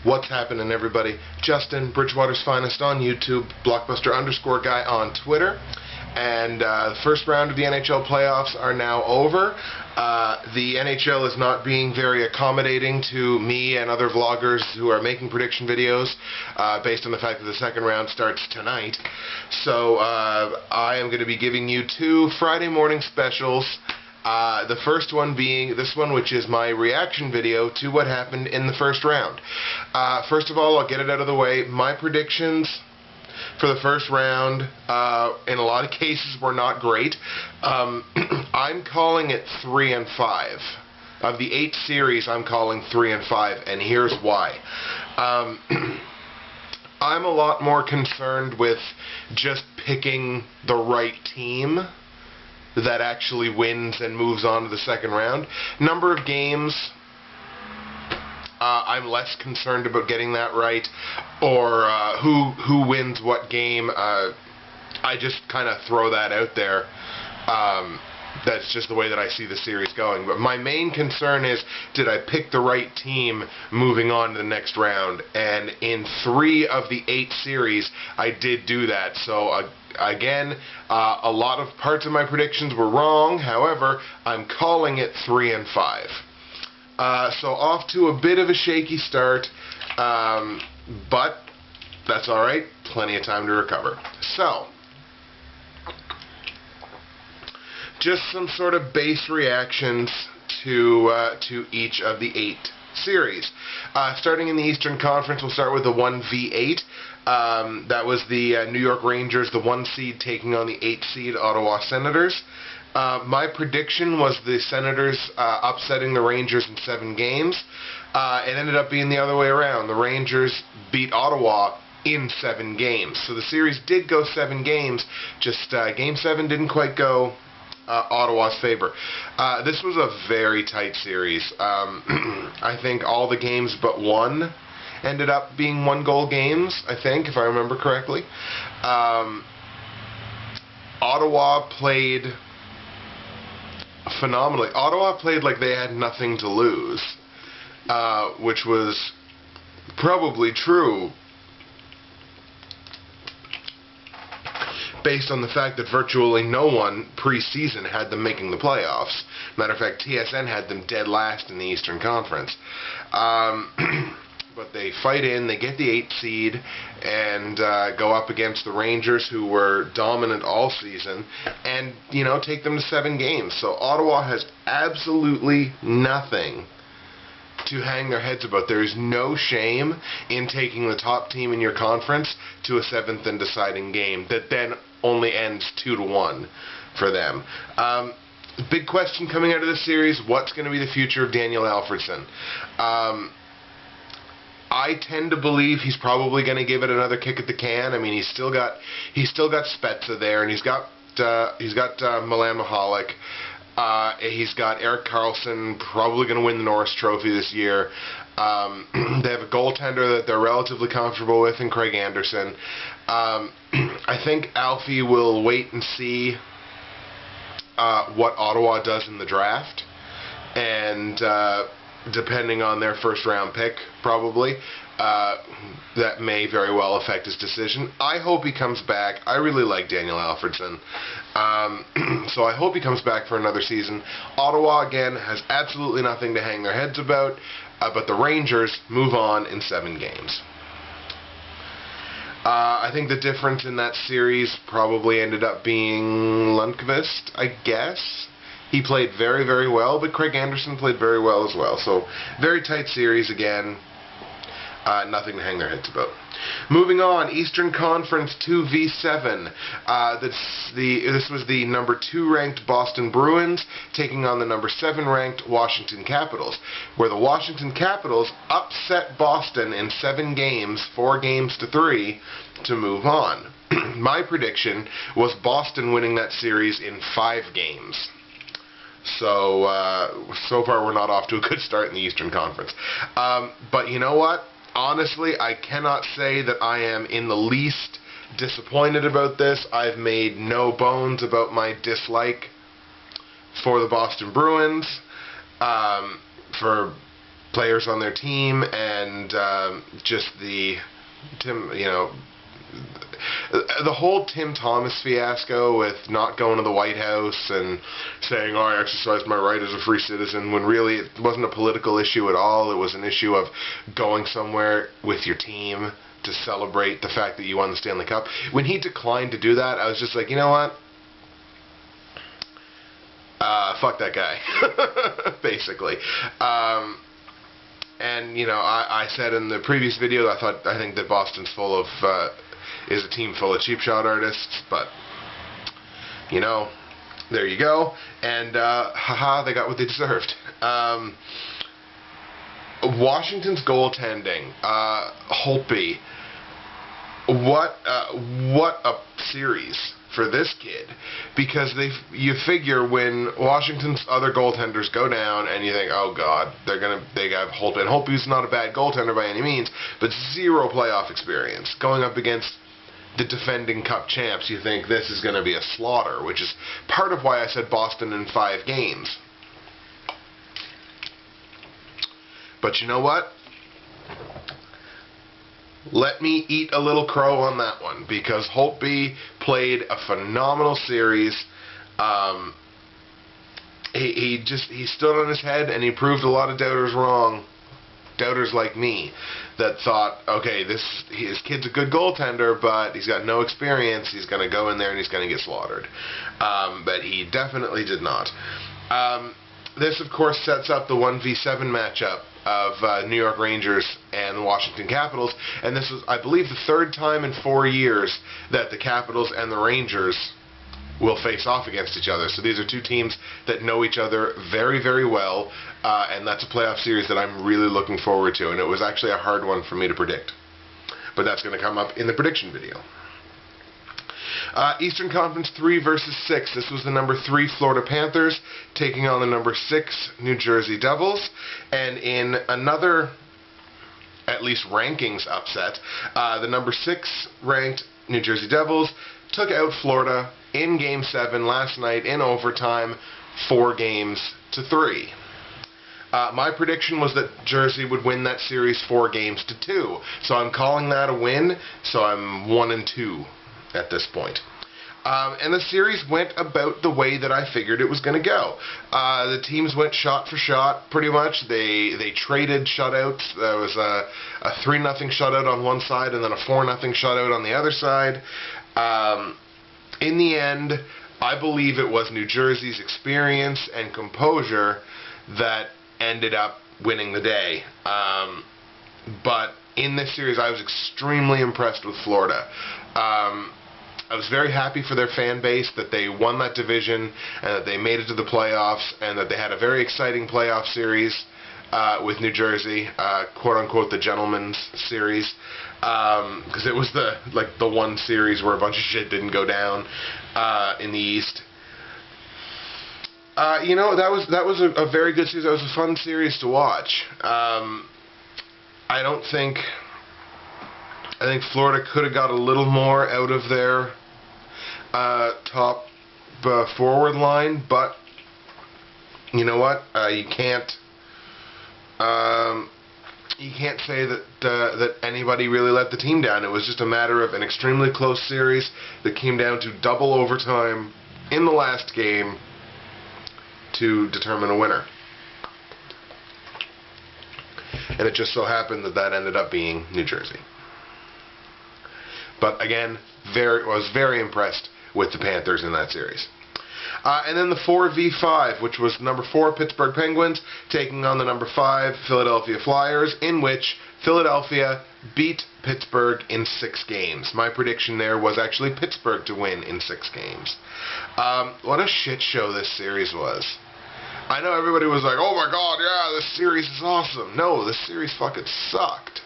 What's happening, everybody? Justin, Bridgewater's Finest on YouTube, Blockbuster_guy on Twitter. And the first round of the NHL playoffs are now over. The NHL is not being very accommodating to me and other vloggers who are making prediction videos based on the fact that the second round starts tonight. So I am going to be giving you two Friday morning specials. The first one being this one, which is my reaction video to what happened in the first round. First of all, I'll get it out of the way. My predictions for the first round, in a lot of cases, were not great. I'm calling it 3-5. Of the 8 series, I'm calling 3-5, and here's why. I'm a lot more concerned with just picking the right team that actually wins and moves on to the second round. Number of games, I'm less concerned about getting that right, or who wins what game. I just kind of throw that out there. That's just the way that I see the series going. But my main concern is, did I pick the right team moving on to the next round? And in 3 of the 8 series, I did do that. So again, a lot of parts of my predictions were wrong. However, I'm calling it 3-5. So off to a bit of a shaky start, but that's alright. Plenty of time to recover. So, just some sort of base reactions to each of the 8 series. Starting in the Eastern Conference, we'll start with the 1v8. That was the New York Rangers, the 1 seed, taking on the 8 seed Ottawa Senators. My prediction was the Senators upsetting the Rangers in 7 games. It ended up being the other way around. The Rangers beat Ottawa in 7 games. So the series did go 7 games, just Game 7 didn't quite go Ottawa's favor. This was a very tight series. I think all the games but one ended up being 1-goal games, I think, if I remember correctly. Ottawa played phenomenally. Ottawa played like they had nothing to lose, which was probably true based on the fact that virtually no one preseason had them making the playoffs. Matter of fact, TSN had them dead last in the Eastern Conference. But they fight in, they get the 8th seed, and go up against the Rangers, who were dominant all season, and, you know, take them to 7 games. So Ottawa has absolutely nothing to hang their heads about. There is no shame in taking the top team in your conference to a 7th and deciding game that then only ends 2-1 for them. Big question coming out of this series: what's going to be the future of Daniel Alfredsson? I tend to believe he's probably going to give it another kick at the can. I mean, he's still got Spezza there, and he's got Milan Michalek. He's got Erik Karlsson, probably going to win the Norris Trophy this year. They have a goaltender that they're relatively comfortable with in Craig Anderson. I think Alfie will wait and see what Ottawa does in the draft, and depending on their first round pick, probably, that may very well affect his decision. I hope he comes back. I really like Daniel Alfredsson. So I hope he comes back for another season. Ottawa, again, has absolutely nothing to hang their heads about, but the Rangers move on in 7 games. I think the difference in that series probably ended up being Lundqvist, I guess. He played very, very well, but Craig Anderson played very well as well. So, very tight series again. Nothing to hang their heads about. Moving on, Eastern Conference 2v7. This was the number 2 ranked Boston Bruins taking on the number 7 ranked Washington Capitals, where the Washington Capitals upset Boston in 7 games, 4 games to 3, to move on. My prediction was Boston winning that series in 5 games. So far we're not off to a good start in the Eastern Conference. But you know what? Honestly, I cannot say that I am in the least disappointed about this. I've made no bones about my dislike for the Boston Bruins. For players on their team, and just the whole Tim Thomas fiasco with not going to the White House and saying, oh, I exercised my right as a free citizen, when really it wasn't a political issue at all. It was an issue of going somewhere with your team to celebrate the fact that you won the Stanley Cup. When he declined to do that, I was just like, you know what? Fuck that guy, basically. And, you know, I said in the previous video, I think that Boston's full of, is a team full of cheap shot artists, but, you know, there you go. And, haha, they got what they deserved. Washington's goaltending, Holtby, what a series for this kid, because you figure when Washington's other goaltenders go down and you think, oh god, they have Holtby, and Holtby's not a bad goaltender by any means, but zero playoff experience going up against the defending Cup champs. You think this is going to be a slaughter, which is part of why I said Boston in 5 games. But you know what? Let me eat a little crow on that one, because Holtby played a phenomenal series. He stood on his head and he proved a lot of doubters wrong. Doubters like me that thought, okay, his kid's a good goaltender, but he's got no experience. He's going to go in there and he's going to get slaughtered. But he definitely did not. This, of course, sets up the 1v7 matchup of New York Rangers and the Washington Capitals, and this was, I believe, the 3rd time in 4 years that the Capitals and the Rangers will face off against each other. So these are 2 teams that know each other very, very well, and that's a playoff series that I'm really looking forward to, and it was actually a hard one for me to predict. But that's going to come up in the prediction video. Eastern Conference 3 versus 6. This was the number 3 Florida Panthers taking on the number 6 New Jersey Devils. And in another, at least rankings upset, the number 6 ranked New Jersey Devils took out Florida in Game 7 last night in overtime, 4-3. My prediction was that Jersey would win that series 4-2. So I'm calling that a win. So I'm 1-2. At this point. And the series went about the way that I figured it was going to go. The teams went shot for shot, pretty much. They traded shutouts. There was a 3-0 shutout on one side and then a 4-0 shutout on the other side. In the end, I believe it was New Jersey's experience and composure that ended up winning the day. But in this series, I was extremely impressed with Florida. I was very happy for their fan base that they won that division and that they made it to the playoffs and that they had a very exciting playoff series with New Jersey, quote-unquote the gentleman's series, because it was the one series where a bunch of shit didn't go down in the East. You know, that was a very good series. That was a fun series to watch. I think Florida could have got a little more out of their top forward line, but you know what? You can't say that anybody really let the team down. It was just a matter of an extremely close series that came down to double overtime in the last game to determine a winner. And it just so happened that ended up being New Jersey. But again, was very impressed with the Panthers in that series. And then the 4v5, which was number 4 Pittsburgh Penguins taking on the number 5 Philadelphia Flyers, in which Philadelphia beat Pittsburgh in 6 games. My prediction there was actually Pittsburgh to win in 6 games. What a shit show this series was. I know everybody was like, oh my god, yeah, this series is awesome. No, this series fucking sucked.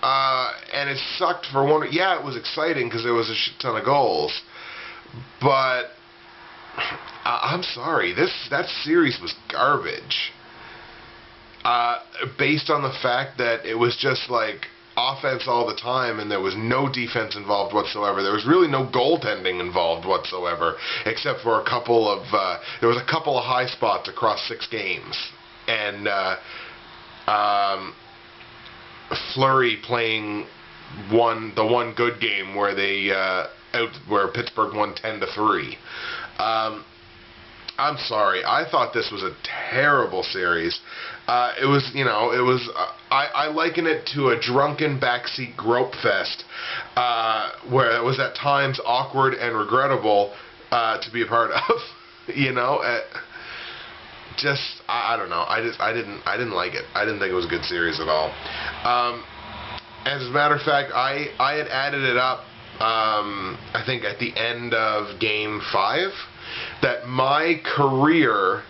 And it sucked for one. Yeah, it was exciting because there was a shit ton of goals, but I'm sorry, that series was garbage. Based on the fact that it was just like offense all the time and there was no defense involved whatsoever. There was really no goaltending involved whatsoever, except for there was a couple of high spots across 6 games, and Fleury playing the one good game where where Pittsburgh won 10-3. I'm sorry. I thought this was a terrible series. It was. I liken it to a drunken backseat grope fest, where it was at times awkward and regrettable to be a part of. I don't know. I didn't like it. I didn't think it was a good series at all. As a matter of fact, I had added it up. I think at the end of Game 5, that my career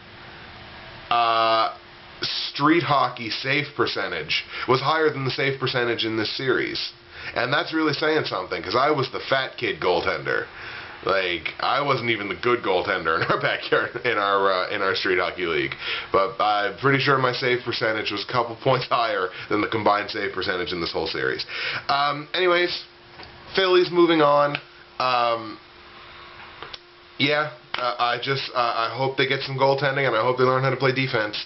street hockey save percentage was higher than the save percentage in this series, and that's really saying something, because I was the fat kid goaltender. Like, I wasn't even the good goaltender in our backyard, in our street hockey league. But I'm pretty sure my save percentage was a couple points higher than the combined save percentage in this whole series. Anyways, Phillies moving on. I hope they get some goaltending, and I hope they learn how to play defense.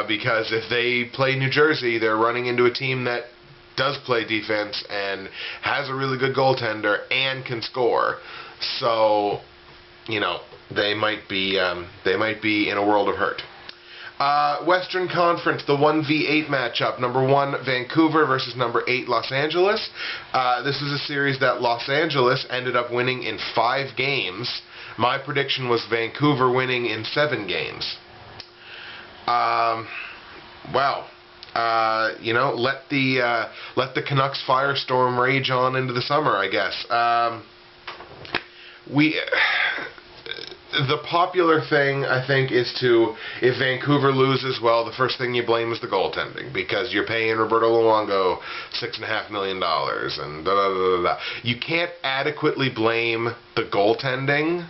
Because if they play New Jersey, they're running into a team that does play defense and has a really good goaltender and can score. So, they might be in a world of hurt. Western Conference, the 1v8 matchup. Number 1, Vancouver versus number 8, Los Angeles. This is a series that Los Angeles ended up winning in 5 games. My prediction was Vancouver winning in 7 games. Wow. Let the Canucks firestorm rage on into the summer, I guess. The popular thing, I think, is if Vancouver loses, well, the first thing you blame is the goaltending, because you're paying Roberto Luongo $6.5 million, and da-da-da-da-da. You can't adequately blame the goaltending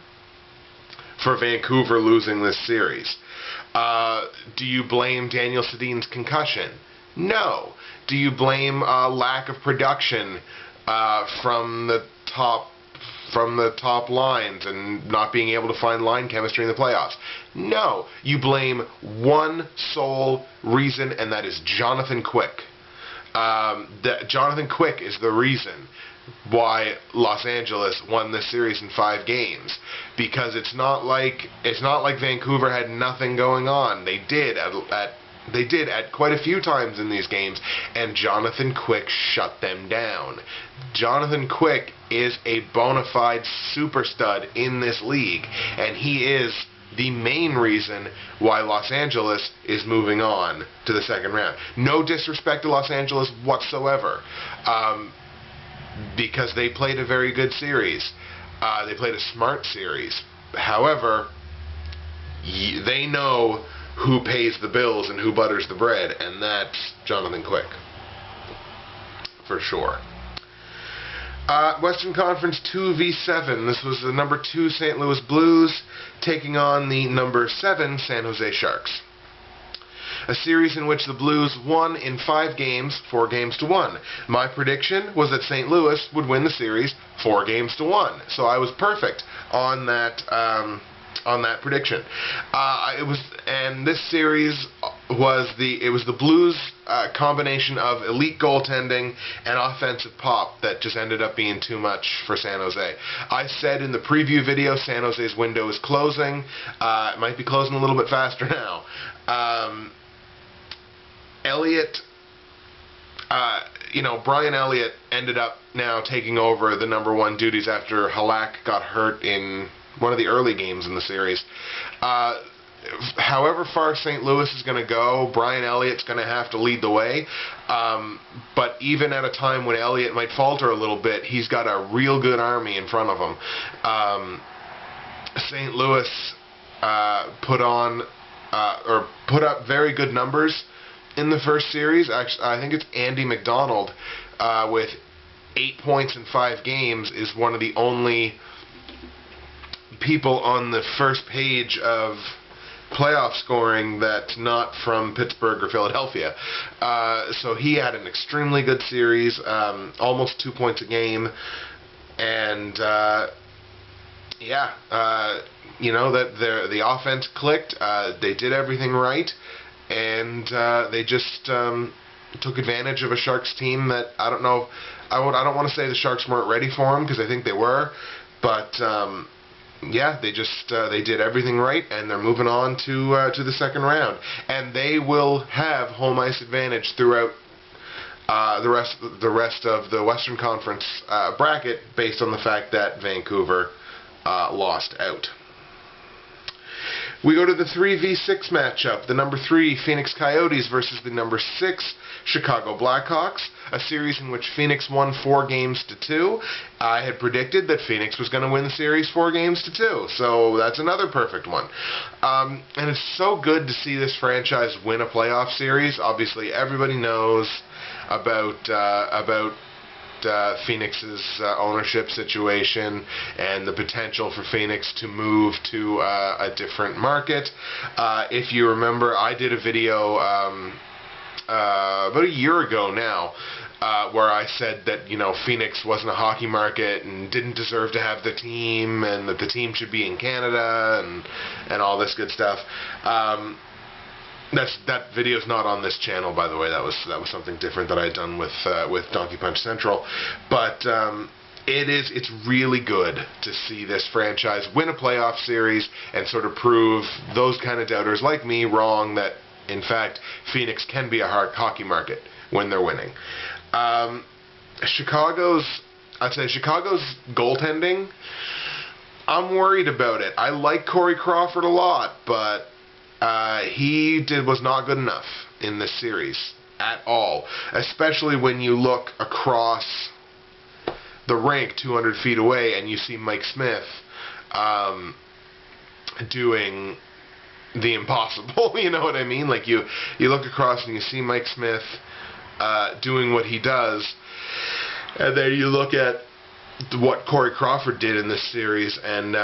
for Vancouver losing this series. Do you blame Daniel Sedin's concussion? No. Do you blame lack of production from the top lines and not being able to find line chemistry in the playoffs? No. You blame one sole reason, and that is Jonathan Quick. Jonathan Quick is the reason why Los Angeles won this series in 5 games, because it's not like Vancouver had nothing going on. They did at quite a few times in these games, and Jonathan Quick shut them down. Jonathan Quick is a bona fide super stud in this league, and he is the main reason why Los Angeles is moving on to the second round. No disrespect to Los Angeles whatsoever. Because they played a very good series. They played a smart series. However, they know who pays the bills and who butters the bread, and that's Jonathan Quick. For sure. Western Conference 2v7. This was the number 2 St. Louis Blues taking on the number 7 San Jose Sharks. A series in which the Blues won in 5 games, 4-1. My prediction was that St. Louis would win the series 4-1. So I was perfect on that prediction. And this series was the Blues combination of elite goaltending and offensive pop that just ended up being too much for San Jose. I said in the preview video, San Jose's window is closing. It might be closing a little bit faster now. Elliott, Brian Elliott ended up now taking over the number 1 duties after Halak got hurt in one of the early games in the series. However far St. Louis is going to go, Brian Elliott's going to have to lead the way. But even at a time when Elliott might falter a little bit, he's got a real good army in front of him. St. Louis put up very good numbers in the first series. Actually, I think it's Andy Mcdonald with 8 points in 5 games is one of the only people on the first page of playoff scoring that's not from Pittsburgh or Philadelphia. So he had an extremely good series, almost 2 points a game, and the offense clicked. They did everything right. and they just took advantage of a Sharks team that I don't know. I don't want to say the Sharks weren't ready for them, because I think they were, but yeah, they did everything right, and they're moving on to the second round, and they will have home ice advantage throughout the rest of the Western Conference bracket, based on the fact that Vancouver lost out. We go to the 3v6 matchup, the number 3 Phoenix Coyotes versus the number 6 Chicago Blackhawks, a series in which Phoenix won 4-2. I had predicted that Phoenix was going to win the series 4-2, so that's another perfect one. And it's so good to see this franchise win a playoff series. Obviously, everybody knows about Phoenix's ownership situation and the potential for Phoenix to move to a different market. If you remember, I did a video about a year ago now, where I said that, you know, Phoenix wasn't a hockey market and didn't deserve to have the team, and that the team should be in Canada, and all this good stuff. That video's not on this channel, by the way. That was something different that I had done with Donkey Punch Central. But it's really good to see this franchise win a playoff series and sort of prove those kind of doubters like me wrong, that in fact Phoenix can be a hockey market when they're winning. Chicago's goaltending, I'm worried about it. I like Corey Crawford a lot, but he was not good enough in this series at all, especially when you look across the rink 200 feet away and you see Mike Smith doing the impossible. You know what I mean? Like, you look across and you see Mike Smith doing what he does, and then you look at what Corey Crawford did in this series, and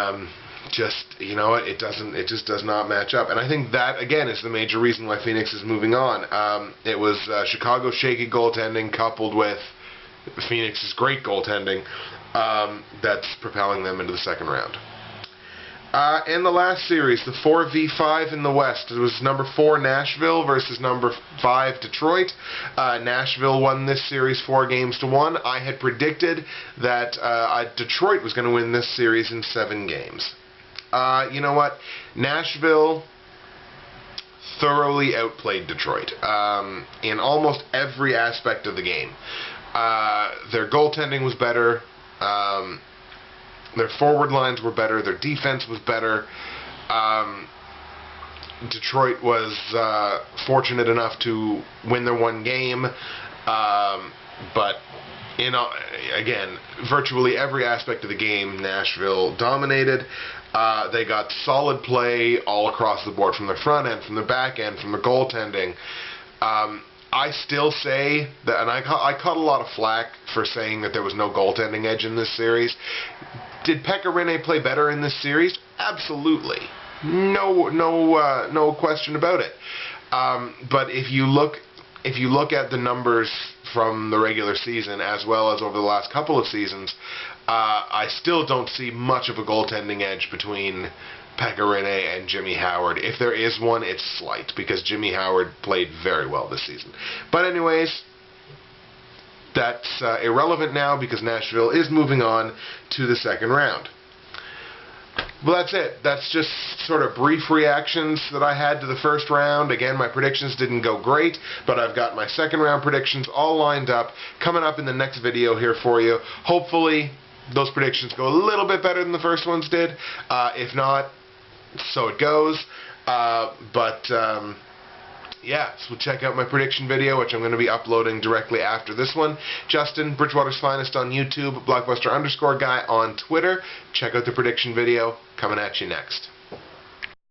just, you know, it just does not match up. And I think that, again, is the major reason why Phoenix is moving on. It was Chicago's shaky goaltending coupled with Phoenix's great goaltending that's propelling them into the second round. In the last series, the 4v5 in the West, it was number 4 Nashville versus number 5 Detroit. Nashville won this series 4-1. I had predicted that Detroit was going to win this series in 7 games. You know what? Nashville thoroughly outplayed Detroit in almost every aspect of the game. Their goaltending was better. Their forward lines were better. Their defense was better. Detroit was fortunate enough to win their one game, but again, virtually every aspect of the game, Nashville dominated. They got solid play all across the board, from the front end, from the back end, from the goaltending. I still say that, and I caught a lot of flack for saying that there was no goaltending edge in this series. Did Pekka Rinne play better in this series? Absolutely. No question about it. But if you look at the numbers from the regular season as well as over the last couple of seasons, I still don't see much of a goaltending edge between Pekka Rinne and Jimmy Howard. If there is one, it's slight, because Jimmy Howard played very well this season. But anyways, that's irrelevant now, because Nashville is moving on to the second round. Well, that's it. That's just sort of brief reactions that I had to the first round. Again, my predictions didn't go great, but I've got my second round predictions all lined up, coming up in the next video here for you. Hopefully, those predictions go a little bit better than the first ones did. If not, so it goes. Yeah, so check out my prediction video, which I'm going to be uploading directly after this one. Justin, Bridgewater's Finest on YouTube, Blockbuster_guy on Twitter. Check out the prediction video coming at you next.